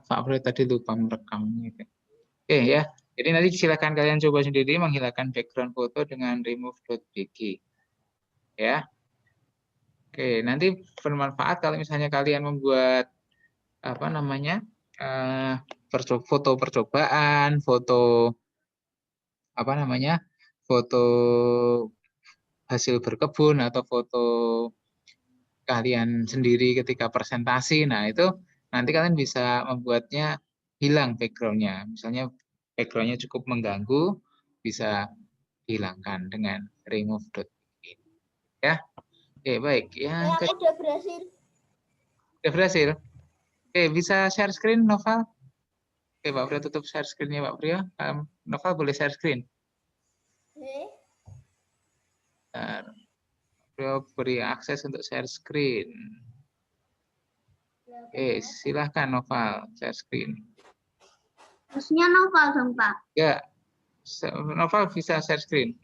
Pak Fred tadi lupa merekam gitu. Oke ya. Jadi nanti silakan kalian coba sendiri menghilangkan background foto dengan remove.bg. Ya. Oke, nanti bermanfaat kalau misalnya kalian membuat apa namanya? Foto percobaan, foto apa namanya? Foto hasil berkebun atau foto kalian sendiri ketika presentasi. Nah, itu nanti kalian bisa membuatnya hilang background-nya. Misalnya background-nya cukup mengganggu, bisa dihilangkan dengan remove.in. Ya. Oke, baik. Yang udah berhasil. Udah berhasil. Oke, bisa share screen, Noval? Oke, Pak Prio tutup share screen-nya, Pak Prio. Noval boleh share screen. Pak Prio beri akses untuk share screen. Oke, silahkan Noval share screen. Harusnya Noval dong, Pak. Ya, Noval bisa share screen.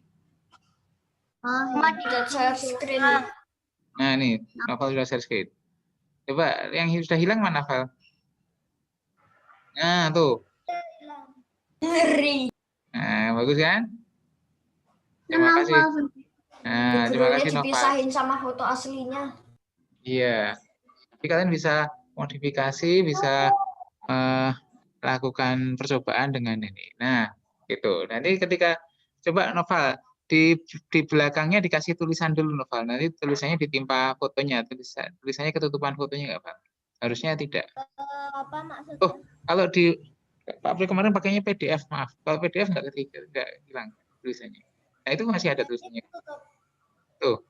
Oh, tidak share screen. Nah, ini Noval sudah share screen. Coba yang sudah hilang mana, Noval? Nah, tuh. Ngeri. Nah, bagus kan? Terima kasih. Nah, terima kasih Noval. Dipisahin sama foto aslinya. Iya. Jadi kalian bisa modifikasi, bisa lakukan percobaan dengan ini. Nah, gitu. Nanti ketika coba Noval di belakangnya dikasih tulisan dulu Noval. Nanti tulisannya ditimpa fotonya. Tulisannya ketutupan fotonya nggak Pak? Harusnya tidak. Apa maksudnya? Oh, kalau di Pak Pri kemarin pakainya PDF, maaf. Kalau PDF nggak hilang tulisannya. Nah, itu masih ada tulisannya. Tuh,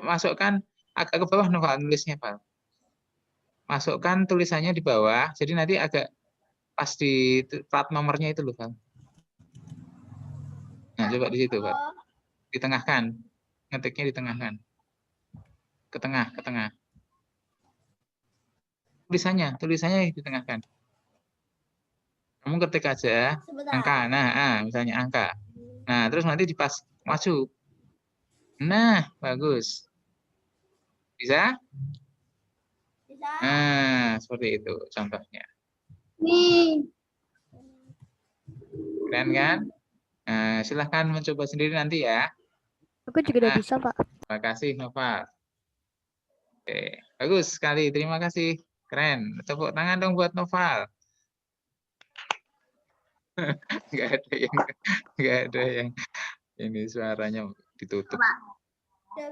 masukkan agak ke bawah Noval nulisnya Pak. Masukkan tulisannya di bawah. Jadi nanti agak pas di plat nomornya itu loh, Pak. Nah, coba di situ, Pak. Ditengahkan. Ngetiknya ditengahkan. Ke tengah, ke tengah. Tulisannya ditengahkan. Kamu ketik aja angka. Nah, misalnya angka. Nah, terus nanti dipas maju. Nah, bagus. Bisa? Bisa. Nah, seperti itu contohnya. Nih. Keren kan? Nah, silahkan mencoba sendiri nanti ya. Aku juga udah bisa, Pak. Terima kasih, Noval. Oke, bagus sekali. Terima kasih. Keren. Tepuk tangan dong buat Noval. Nggak ada yang ini suaranya ditutup.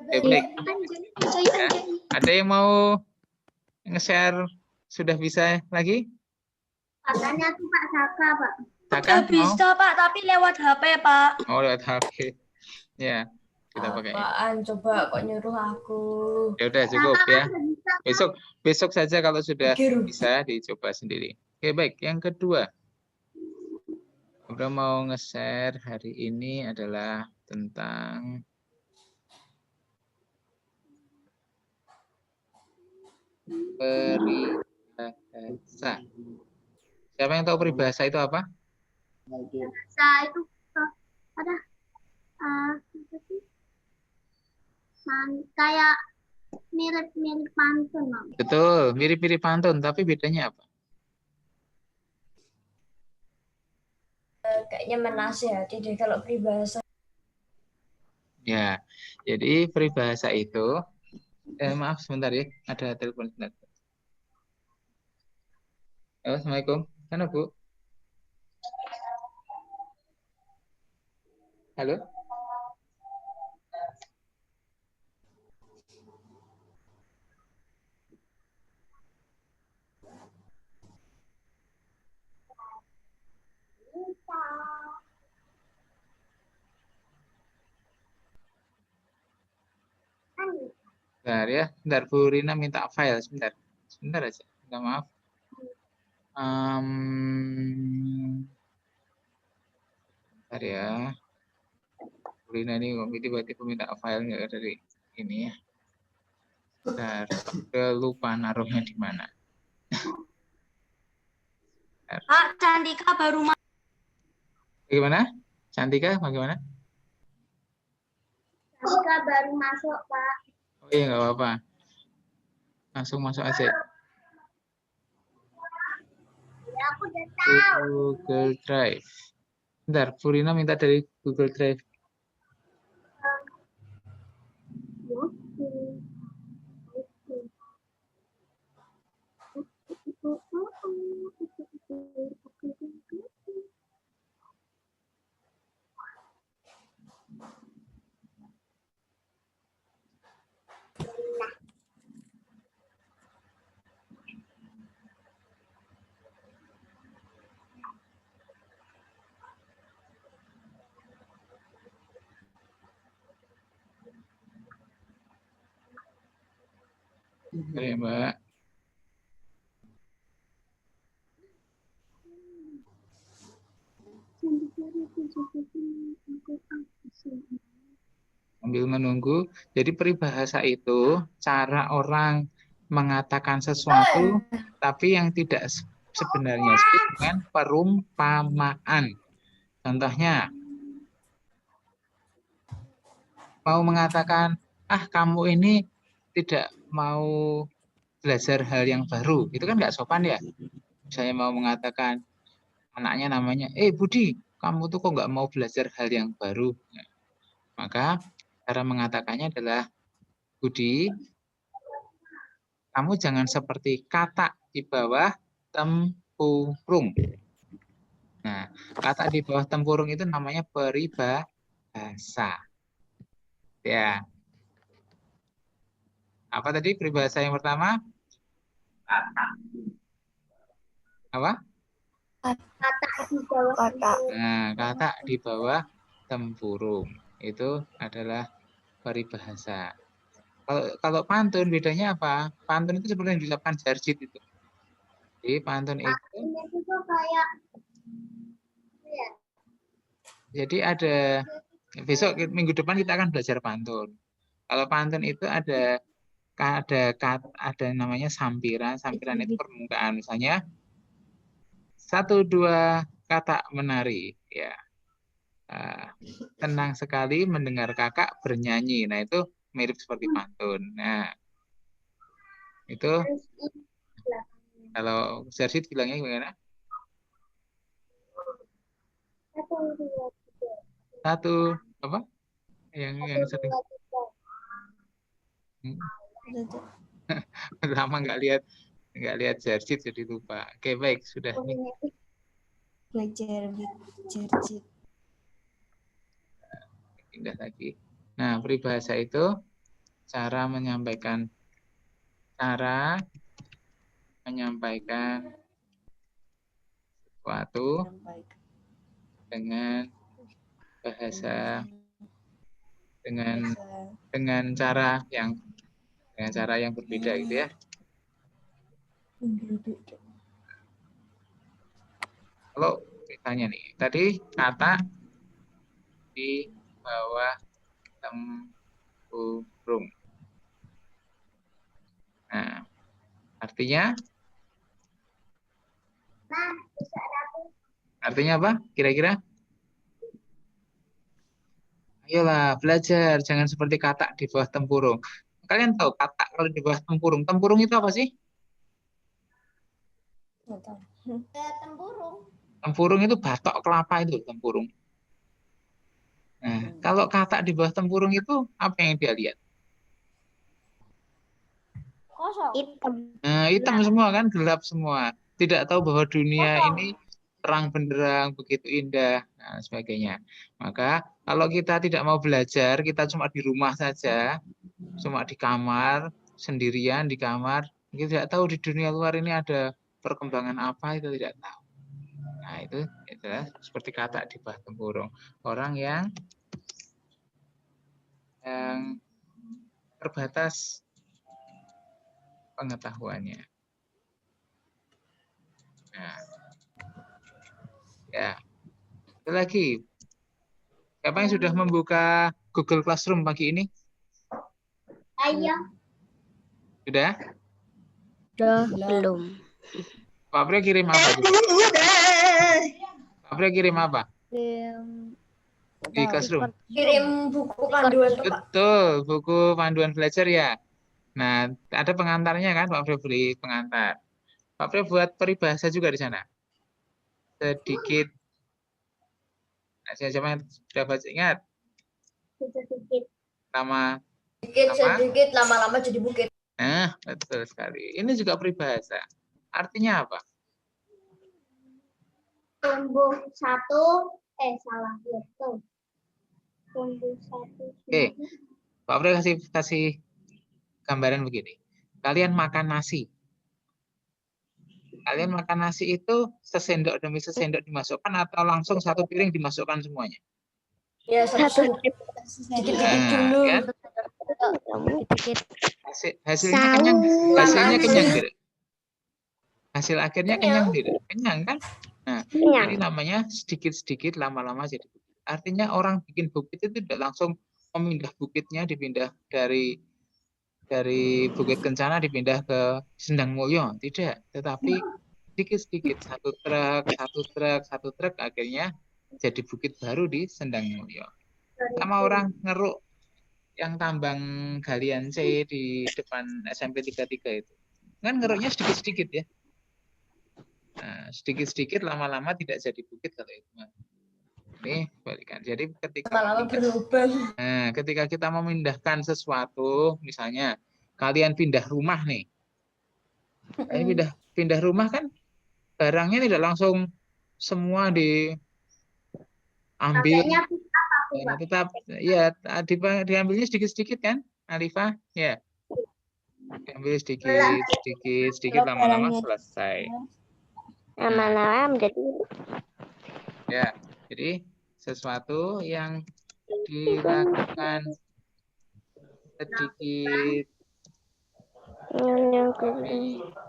Baik. Ya, ada yang mau nge-share sudah bisa lagi? Katanya tuh Pak Saka, Pak. Saka, Udah bisa, Pak, tapi lewat HP, Pak. Oh, lewat HP. Ya, kita pakai. Apaan coba kok nyuruh aku? Ya udah cukup ya. Besok saja kalau sudah bisa dicoba sendiri. Oke, baik. Yang kedua. Udah mau nge-share hari ini adalah tentang peribahasa. Siapa yang tahu peribahasa itu apa? Peribahasa itu ada kayak mirip-mirip pantun. Betul, mirip-mirip pantun, tapi bedanya apa? Kayaknya menasihati deh kalau peribahasa. Ya, jadi peribahasa itu, maaf sebentar ya, ada telepon sebentar. Assalamualaikum, mana Bu? Halo? Bentar ya, bentar Bu Rina minta file sebentar. Sebentar aja, minta maaf. Bentar ya. Bu Rina ini tiba-tiba minta file nggak dari ini ya. Bentar, lupa naruhnya di mana. Pak, Cantika baru masuk. Bagaimana? Cantika bagaimana? Cantika baru masuk, Pak. Oh iya, nggak apa-apa. Langsung masuk aja. Aku udah tahu. Google Drive. Bentar, Bu Rina minta dari Google Drive. Oke, Mbak. Sambil menunggu. Jadi peribahasa itu cara orang mengatakan sesuatu tapi yang tidak sebenarnya dengan perumpamaan. Contohnya, mau mengatakan, kamu ini tidak mau belajar hal yang baru. Itu kan nggak sopan ya. Saya mau mengatakan, anaknya namanya, Budi, kamu tuh kok nggak mau belajar hal yang baru. Nah, maka cara mengatakannya adalah, Budi, kamu jangan seperti kata di bawah tempurung. Nah, kata di bawah tempurung itu namanya peribahasa. Ya. Apa tadi peribahasa yang pertama? Apa? Nah, kata di bawah tempurung itu adalah peribahasa. Kalau pantun bedanya apa? Pantun itu seperti yang diucapkan Jarjit itu. Jadi pantun itu jadi ada besok minggu depan kita akan belajar pantun. Kalau pantun itu ada namanya sampiran. Sampiran itu permukaan. Misalnya 1, 2 kata menari. Ya. Tenang sekali mendengar kakak bernyanyi. Nah itu mirip seperti pantun. Nah itu kalau Jarsid bilangnya gimana? 1, apa? Yang sering lama nggak lihat Jarsid jadi lupa. Oke, baik, sudah. Belajar Jarjit. Pindah lagi. Nah, peribahasa itu cara menyampaikan sesuatu dengan bahasa dengan cara yang berbeda gitu ya. Kalau misalnya nih, tadi kata di bawah tempurung. Nah, artinya apa? Kira-kira? Ayolah, belajar. Jangan seperti kata di bawah tempurung. Kalian tahu kata kalau di bawah tempurung. Tempurung itu apa sih? Tempurung. Tempurung itu batok kelapa itu, tempurung. Nah, kalau kata di bawah tempurung itu apa yang dia lihat? Kosong. Hitam. Nah, hitam semua kan, gelap semua. Tidak tahu bahwa dunia ini terang benderang, begitu indah, nah, sebagainya. Maka kalau kita tidak mau belajar, kita cuma di rumah saja, cuma di kamar, sendirian di kamar, kita tidak tahu di dunia luar ini ada perkembangan apa, itu tidak tahu. Nah, itu adalah seperti kata di bawah tempurung. Orang yang terbatas pengetahuannya. Nah, ya, itu lagi. Siapa yang sudah membuka Google Classroom pagi ini? Ayo. Sudah? Belum. Pak Pri kirim apa? Pak Pri kirim apa? Di Classroom? Kirim buku panduan tuh, Pak. Betul, buku panduan belajar ya. Nah, ada pengantarnya kan, Pak Pri beri pengantar. Pak Pri buat peribahasa juga di sana. sedikit. Nah, siapa yang sudah baca ingat? Sedikit. Lama. Sedikit lama-lama jadi bukit. Nah, betul sekali. Ini juga peribahasa. Artinya apa? Tumbuh satu, salah itu. Tumbuh satu. Oke, Pak April kasih gambaran begini. Kalian makan nasi. Kalian makan nasi itu sesendok demi sesendok dimasukkan atau langsung satu piring dimasukkan semuanya? Ya, Satu sedikit-sedikit Nah, dulu. kan? dikit. Hasilnya kenyang, hasilnya Panas. kenyang tidak? Hasil akhirnya Kenyang. kenyang tidak? Kenyang kan? Nah, Kenyang. ini namanya sedikit-sedikit lama-lama jadi bukit. Artinya orang bikin bukit itu tidak langsung memindah bukitnya, dipindah dari Bukit Kencana dipindah ke Sendang Mulyo, tidak. Tetapi sedikit-sedikit, satu truk, akhirnya jadi bukit baru di Sendang Mulyo. Sama orang ngeruk yang tambang galian C di depan SMP 33 itu. Kan ngeruknya sedikit-sedikit ya. Nah, sedikit-sedikit lama-lama tidak jadi bukit kalau itu. Ini balikan. Jadi ketika kita memindahkan sesuatu, misalnya kalian pindah rumah nih. Kalian pindah rumah kan barangnya tidak langsung semua diambil. Ya, tetap ya diambilnya sedikit-sedikit kan, Alifah? Ya. Diambil sedikit lama-lama selesai. Lama-lama menjadi. Ya, jadi sesuatu yang dilakukan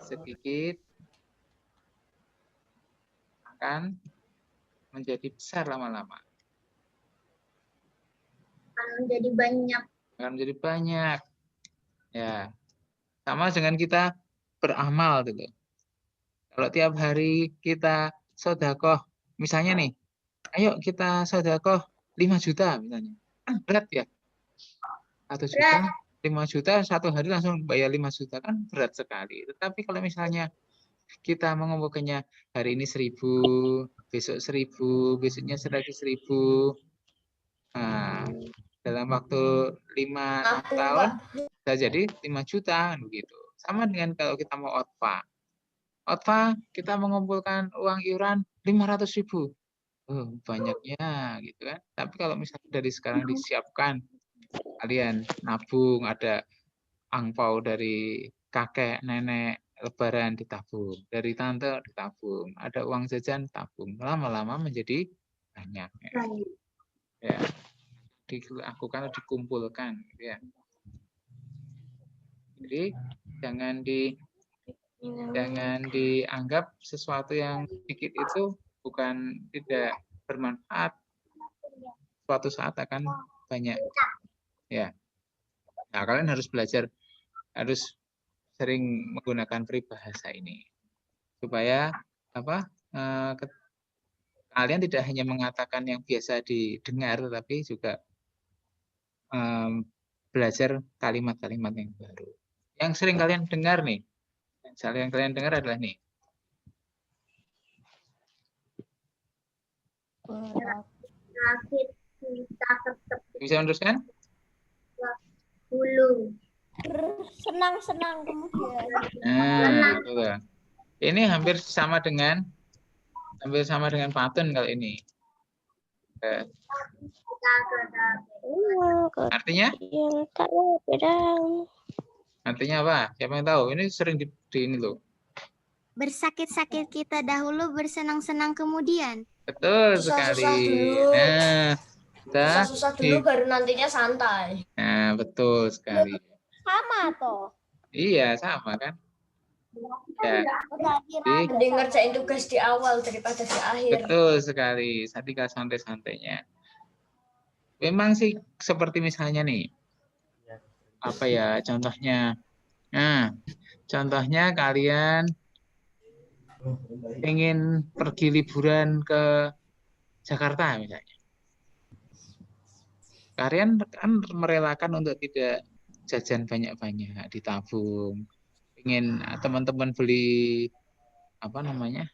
sedikit akan menjadi besar lama-lama. Akan menjadi banyak. Akan menjadi banyak. Ya. Sama dengan kita beramal gitu. Kalau tiap hari kita sedekah, misalnya nih, ayo kita sedekah 5 juta misalnya. Kan berat ya. 1 juta, 5 juta, satu hari langsung bayar 5 juta kan berat sekali. Tetapi kalau misalnya kita mengumpulkannya hari ini 1.000, besok 1.000, besoknya lagi 1.000. Nah, dalam waktu 5-6 tahun bisa jadi 5 juta begitu. Sama dengan kalau kita mau OTPA. OTPA kita mengumpulkan uang iuran 500.000. Oh, banyaknya gitu kan. Tapi kalau misalnya dari sekarang disiapkan, kalian nabung, ada angpau dari kakek, nenek, lebaran ditabung, dari tante ditabung, ada uang jajan tabung, lama-lama menjadi banyak. Ya, dilakukan, dikumpulkan. Ya. Jadi jangan dianggap sesuatu yang sedikit itu bukan tidak bermanfaat, suatu saat akan banyak. Ya. Nah, kalian harus belajar, harus sering menggunakan peribahasa ini supaya kalian tidak hanya mengatakan yang biasa didengar, tetapi juga belajar kalimat-kalimat yang baru. Yang sering kalian dengar nih, yang kalian dengar adalah nih. Bisa meneruskan? Dulu. Senang-senang kemudian. Nah, betul. Ini hampir sama dengan patun kalau ini. Artinya? Artinya apa? Siapa yang tahu? Ini sering di ini loh. Bersakit-sakit kita dahulu, bersenang-senang kemudian. Betul sekali. Nah, kita susah dulu baru nantinya santai. Nah, betul sekali. Sama toh. Iya, sama kan? Ya. Mending ngerjain tugas di awal daripada di akhir. Betul sekali. Ketika santai-santainya. Memang sih seperti misalnya nih. Apa ya contohnya? Nah, contohnya kalian ingin pergi liburan ke Jakarta misalnya. Kalian kan merelakan untuk tidak jajan banyak-banyak, ditabung. Ingin teman-teman beli apa namanya?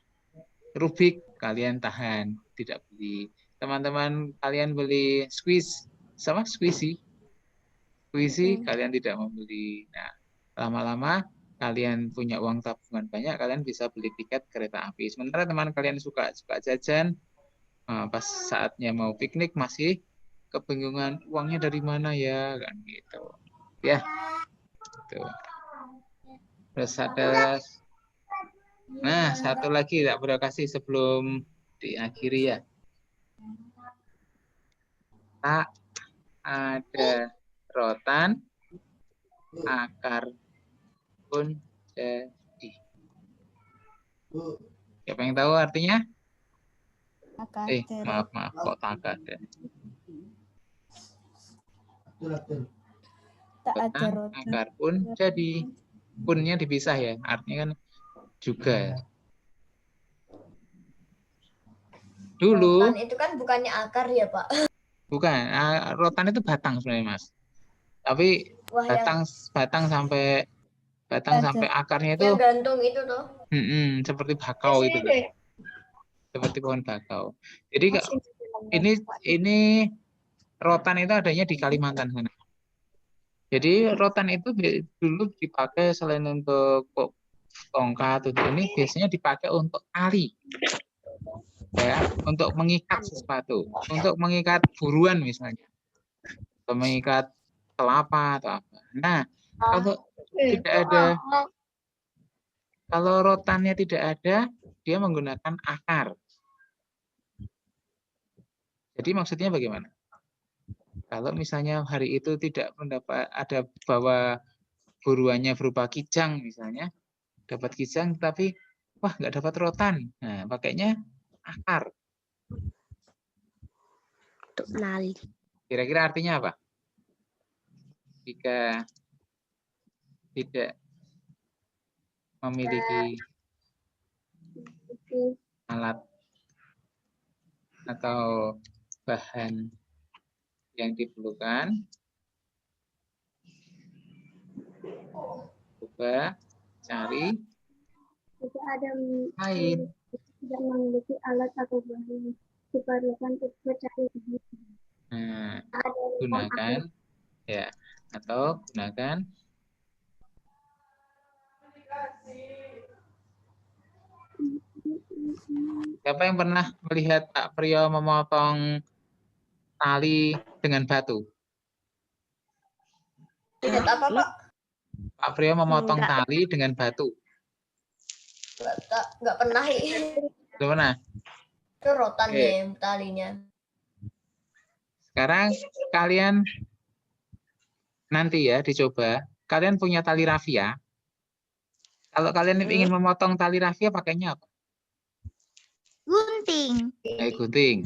Rubik kalian tahan, tidak beli. Teman-teman kalian beli squeezy, kalian tidak membeli. Nah, lama-lama kalian punya uang tabungan banyak, kalian bisa beli tiket kereta api. Sementara teman kalian suka jajan, pas saatnya mau piknik masih kebingungan uangnya dari mana ya, kan gitu. Ya, gitu. Terus ada, nah satu lagi tak perlu kasih sebelum diakhiri ya. Tak ada rotan, akar pun jadi. Siapa yang tahu artinya? Maaf, kok tak ada. Rotan, akar pun jadi. Punnya dipisah ya, artinya kan juga. Dulu Rotan itu kan bukannya akar ya, Pak? bukan, rotan itu batang sebenarnya, Mas. Tapi Wah, batang sampai akarnya itu yang gantung itu tuh. seperti bakau itu loh. Seperti pohon bakau. Jadi ini rotan itu adanya di Kalimantan sana. Jadi rotan itu dulu dipakai selain untuk tongkat ini biasanya dipakai untuk tali. Ya, untuk mengikat sesuatu, untuk mengikat buruan misalnya. Atau mengikat kelapa atau apa. Nah, kalau rotannya tidak ada, dia menggunakan akar. Jadi maksudnya bagaimana? Kalau misalnya hari itu tidak ada bawa buruannya berupa kijang misalnya, dapat kijang tapi wah nggak dapat rotan, nah pakainya akar. Untuk nali. Kira-kira artinya apa? Jika tidak memiliki alat atau bahan yang diperlukan, coba cari lain. Tidak memiliki alat atau bahan diperlukan untuk mencari. Nah, gunakan ya, atau gunakan siapa yang pernah melihat Pak Priyo memotong tali dengan batu? Lihat apa, Pak? Pak Priyo memotong tali dengan batu. Nggak pernah. Belum pernah? Itu rotannya, talinya. Sekarang kalian nanti ya dicoba. Kalian punya tali rafia. Kalau kalian ingin memotong tali rafia pakainya apa? Gunting. Gunting.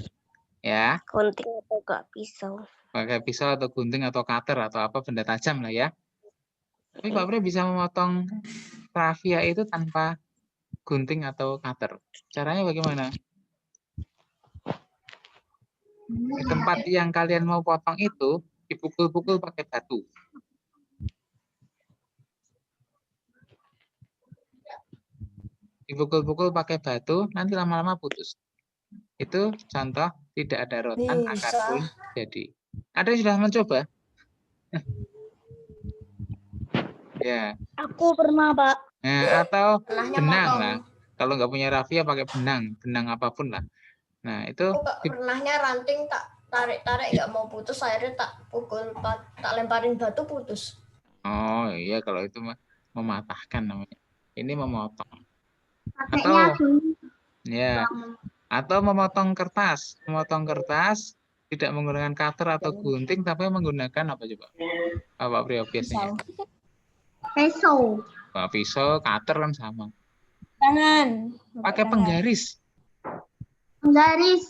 Ya. Gunting atau enggak pisau. Pakai pisau atau gunting atau cutter atau apa benda tajam lah ya. Tapi Pak Priyo bisa memotong rafia itu tanpa gunting atau cutter. Caranya bagaimana? Di tempat yang kalian mau potong itu dipukul-pukul pakai batu. Dipukul-pukul pakai batu, nanti lama-lama putus. Itu contoh tidak ada rotan, akar pun jadi. Ada yang sudah mencoba? Ya. Aku pernah, Pak. Nah, atau Pernahnya benang potong. lah. Kalau nggak punya rafia pakai benang apapun lah. Nah, itu Pernahnya ranting tak tarik-tarik nggak mau putus, akhirnya tak pukul, tak lemparin batu putus. oh iya, kalau itu mematahkan namanya. Ini memotong. Pakainya Atau memotong kertas. Memotong kertas tidak menggunakan cutter atau gunting, tapi menggunakan apa coba? Apa Priyo biasanya? pisau. Pisau, cutter kan sama. Tangan. Pakai penggaris. Penggaris.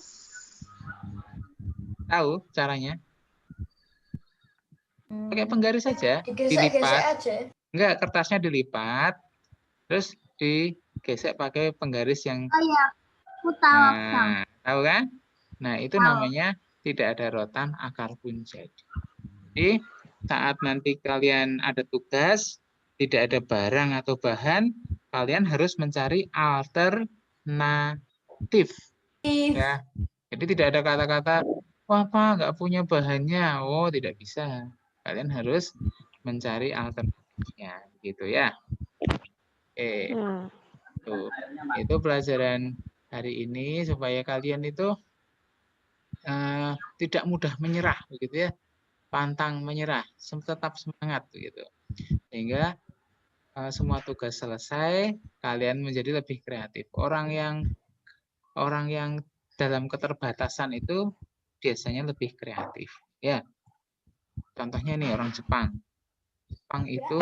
Tahu caranya? Pakai penggaris saja, Digesek-gesek dilipat. aja. Enggak, kertasnya dilipat, terus digesek pakai penggaris yang. Oh iya, aku tahu. Nah, tahu kan? Nah, itu namanya tidak ada rotan, akar pun jadi. Jadi, saat nanti kalian ada tugas, tidak ada barang atau bahan, kalian harus mencari alternatif. Ya, jadi tidak ada kata-kata, wah Pak, nggak punya bahannya. Oh, tidak bisa. Kalian harus mencari alternatifnya, gitu ya. Oke, tuh. Itu pelajaran hari ini supaya kalian itu tidak mudah menyerah, begitu ya. Pantang menyerah, tetap semangat, begitu. Sehingga semua tugas selesai, kalian menjadi lebih kreatif. Orang yang dalam keterbatasan itu biasanya lebih kreatif. Ya, contohnya nih orang Jepang. Jepang itu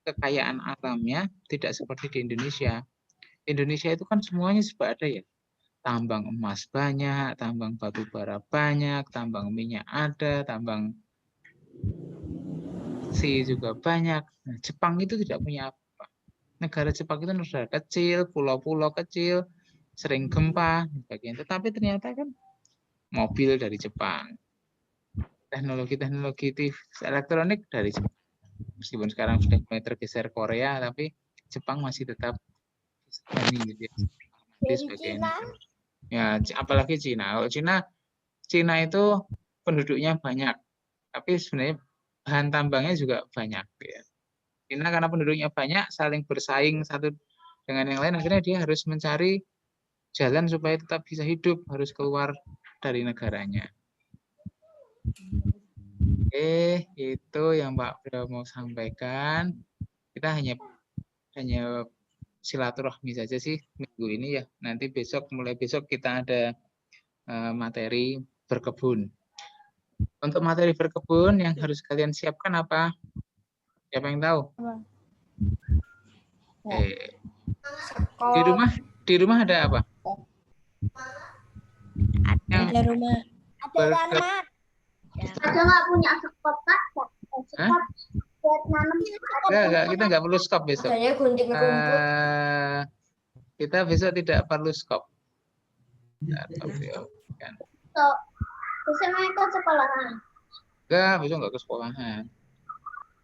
kekayaan alamnya tidak seperti di Indonesia. Indonesia itu kan semuanya serba ada ya. Tambang emas banyak, tambang batu bara banyak, tambang minyak ada, tambang besi juga banyak. Nah, Jepang itu tidak punya apa. Negara Jepang itu negara kecil, pulau-pulau kecil, sering gempa, sebagainya. Tetapi ternyata kan mobil dari Jepang, teknologi-teknologi elektronik dari Jepang. Meskipun sekarang sudah mulai tergeser Korea, tapi Jepang masih tetap berani gitu ya. Sebagainya. Ya, apalagi Cina. Kalau Cina itu penduduknya banyak, tapi sebenarnya bahan tambangnya juga banyak. Ya. Cina karena penduduknya banyak, saling bersaing satu dengan yang lain, akhirnya dia harus mencari jalan supaya tetap bisa hidup, harus keluar dari negaranya. Itu yang Pak Bro mau sampaikan. Kita hanya silaturahmi saja sih minggu ini ya. Nanti mulai besok kita ada materi berkebun. Untuk materi berkebun yang harus kalian siapkan apa? Siapa yang tahu? Di rumah ada apa? Ada rumah. Ada nggak punya sekop Kak? Sekop buat nanam. Enggak, kita nggak perlu skop besok. Adanya gunting rumput. Kita besok tidak perlu skop. So, besok main ke sekolahan. Enggak, besok nggak ke sekolahan.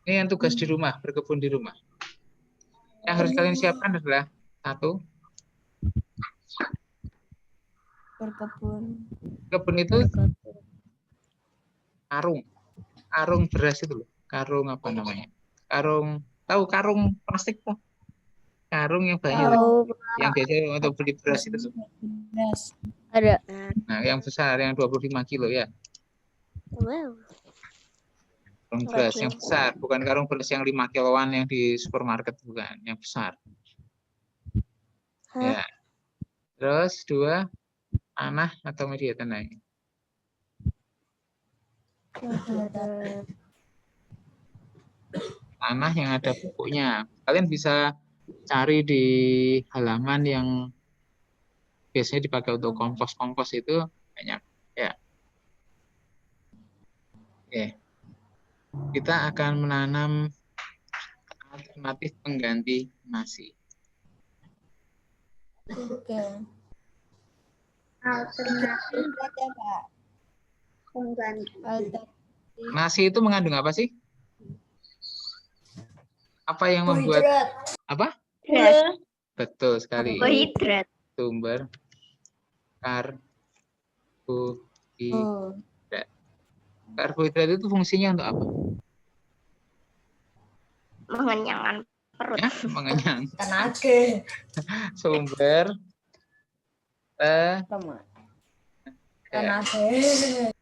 Ini yang tugas di rumah, berkebun di rumah. Yang harus kalian siapkan adalah satu, Berkebun. kebun itu karung beras itu loh. Karung apa namanya? Tahu karung plastik tuh? Karung yang banyak, yang biasanya untuk beli beras itu. Ada. Nah, yang besar, yang 25 kilo ya. Wow. Karung beras yang besar, bukan karung beras yang 5 kiloan yang di supermarket, bukan, yang besar. Ya. Terus 2, tanah atau media tanah. Tanah yang ada pupuknya. Kalian bisa cari di halaman yang biasanya dipakai untuk kompos-kompos itu banyak. Ya. Oke. Kita akan menanam alternatif pengganti nasi. Oke. Alternatif pengganti. Nasi itu mengandung apa sih? Apa yang membuat apa? Betul sekali. Karbohidrat. Sumber karbohidrat. Karbohidrat itu fungsinya untuk apa? Mengenyangkan perut. Ya, mengenyang. Tenaga. Sumber Tenaga.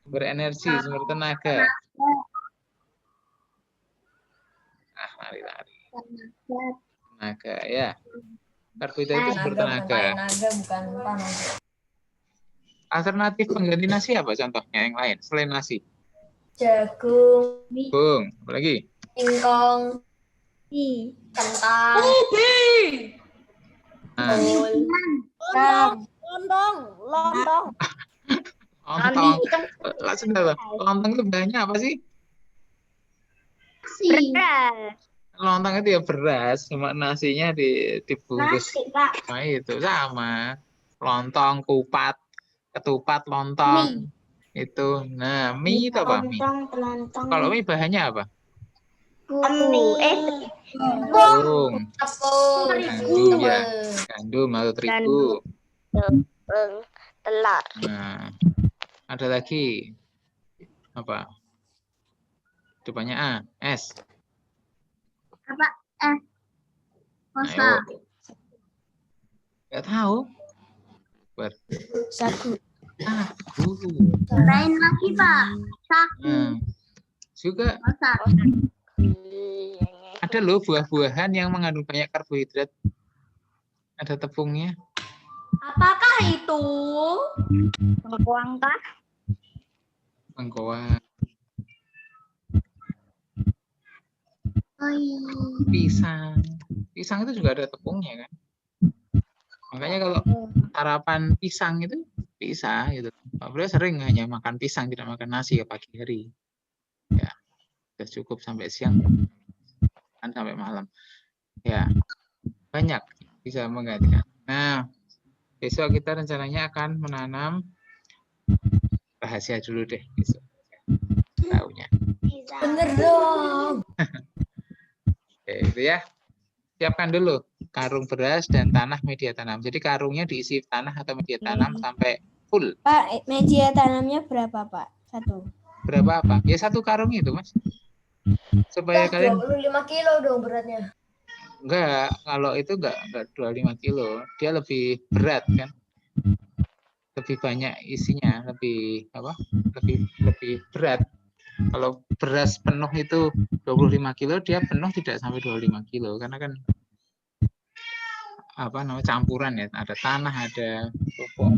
sumber energi, sumber tenaga. Lari-lari. Tenaga, ya. Karbohidrat itu sumber tenaga. Tenaga bukan tenaga. Alternatif pengganti nasi apa contohnya yang lain selain nasi? Jagung, Bung, apa lagi? ingkong, kentang, Nah, Lontong. lontong. Langsung dah. Lontong itu bahannya apa sih? Beras. Lontong itu ya beras, cuma nasinya dibungkus. Nah, itu sama. Lontong, ketupat, lontong. Itu. Nah, mie itu apa? Mie. Kalau mie bahannya apa? Tepung. tepung, Gandum ya. Gandum atau terigu. Telur. Nah, ada lagi apa? Depannya A, S. Apa? Kosa. Ayo. Nggak tahu. Sagu. Sagu. Lain lagi, Pak. Sagu. Nah, juga Kosa. ada loh buah-buahan yang mengandung banyak karbohidrat. Ada tepungnya. Apakah itu? Bengkoang kah? Bengkoang, Oh iya. pisang. Pisang itu juga ada tepungnya kan. Makanya kalau sarapan pisang itu bisa gitu. Pak Bro sering hanya makan pisang, tidak makan nasi ya pagi hari. Ya, sudah cukup sampai siang, kan sampai malam. Ya, banyak bisa menggantikan. Nah, besok kita rencananya akan menanam, rahasia dulu deh besok. Tahunya. Bener dong. Oke, itu ya. Siapkan dulu karung beras dan tanah media tanam. Jadi karungnya diisi tanah atau media tanam sampai full. Pak, media tanamnya berapa, Pak? Satu. Berapa apa? Ya satu karung itu, Mas. Supaya Dah kalian 25 kilo dong beratnya. enggak, kalau itu enggak 25 kilo. Dia lebih berat kan. Lebih banyak isinya, lebih apa? Lebih berat. Kalau beras penuh itu 25 kilo, dia penuh tidak sampai 25 kilo karena kan apa namanya campuran ya, ada tanah, ada pupuk.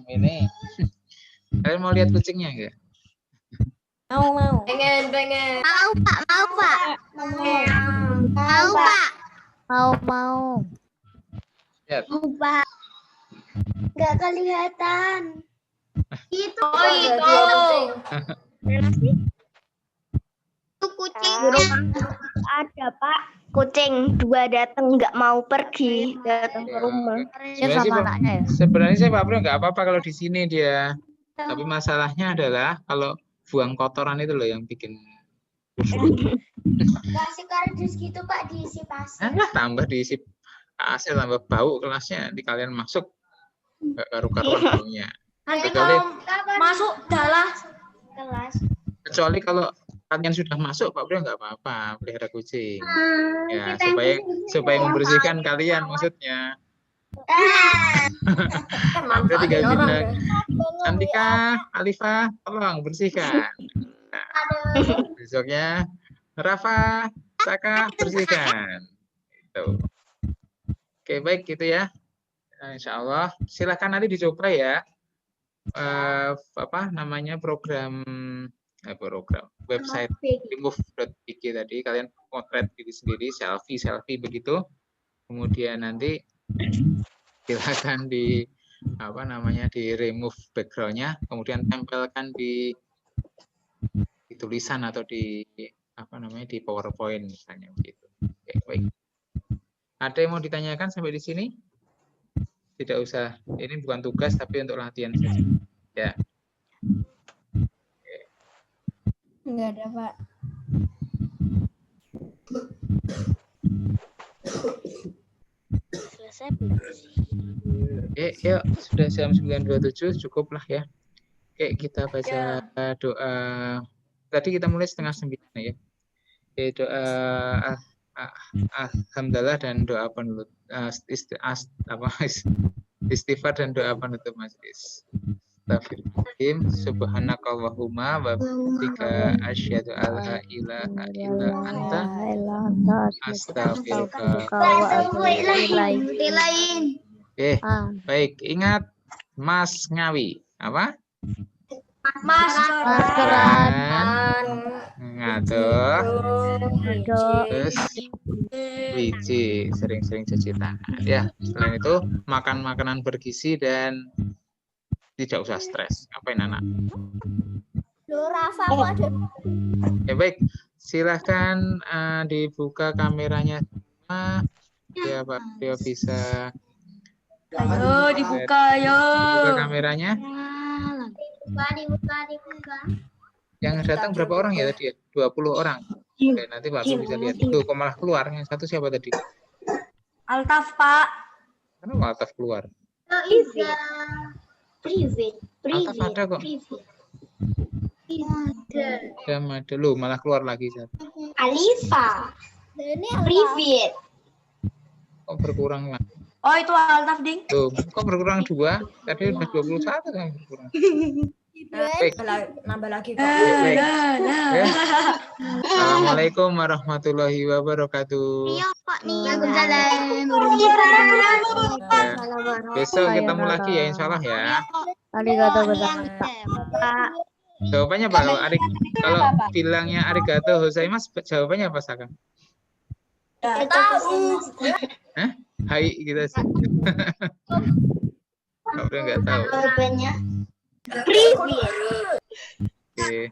Ini. Kalian mau lihat kucingnya enggak? Mau. Pengen. Mau, Pak. Mau, Pak. Mau, Pak. Mau. Lihat. Mau, Pak. Nggak kelihatan. Itu. Oh itu. Itu kucing. Ada, Pak. Kucing 2 datang nggak mau pergi, datang ke rumah. Sebenarnya sih, Pak- Sebenarnya sih Pak Bro nggak apa-apa kalau di sini dia. Tapi masalahnya adalah kalau buang kotoran itu loh yang bikin busuk. Kasih kardus gitu, Pak, diisi pasir. Tambah diisi pasir, tambah bau kelasnya. Di kalian masuk nggak karu-karuan baunya. Nanti Kecuali, kalau masuk dalam Kelas. kecuali kalau kalian sudah masuk Pak Bro nggak apa-apa pelihara kucing. Ya kita yang supaya membersihkan kalian maksudnya. kan Anda tinggal manfaatin orang bilang, deh. Antika, Alifah, tolong bersihkan. Nah, besoknya Rafa, Saka, bersihkan. Gitu. Oke, baik gitu ya. Nah, insya Allah, silakan nanti dicoba ya. Apa namanya program website remove.pk tadi, kalian potret diri sendiri, selfie begitu. Kemudian nanti silakan di apa namanya di remove backgroundnya, kemudian tempelkan di tulisan atau di apa namanya di PowerPoint misalnya begitu. Oke, baik. Ada yang mau ditanyakan sampai di sini? Tidak usah. Ini bukan tugas tapi untuk latihan saja. Ya. Enggak ada, Pak. Selesai belum sih? Oke, yuk sudah jam 9.27 cukup lah ya. Oke, kita baca doa. Tadi kita mulai 8:30 ya. Oke, doa alhamdulillah dan doa penutup istighfar dan doa penutup majelis. Astagfirullahaladzim, subhanakallahumma wa bihamdika asyhadu an la ilaha illa anta astaghfiruka wa atubu ilaik. Oke, baik. Ingat Mas Ngawi. Apa? Maskeran. Ngatur. Terus biji, sering-sering cuci tangan. Ya, selain itu makan makanan bergizi dan tidak usah stres. Ngapain anak? Rafa, aku ada. Ya baik, silahkan dibuka kameranya semua. Ya Pak, dia bisa. Ayo dibuka yo. Buka kameranya. dibuka. Yang datang berapa orang ya tadi? 20 orang. Oke, nanti Pak bisa lihat. Tuh, kok malah keluar. Yang satu siapa tadi? Altaf, Pak. Kenapa Altaf keluar? Private. Altaf ada kok. Ada lu malah keluar lagi satu. Alifa. Ini Private. Kok berkurang lah? Oh, itu Altaf, Ding. Tuh, kok berkurang 2? Tadi udah 21 kan berkurang. Baik. nambah lagi kok. Baik. Ya. Assalamualaikum warahmatullahi wabarakatuh. Iya, Pak nih. Ya. Besok ketemu lagi ya insya Allah ya. Jawabannya apa kalau bilangnya arigato gozaimasu jawabannya apa Sakang? Nggak tahu. Hah? Hai gitu aja. Udah nggak tahu. Jawabannya Private. Oke.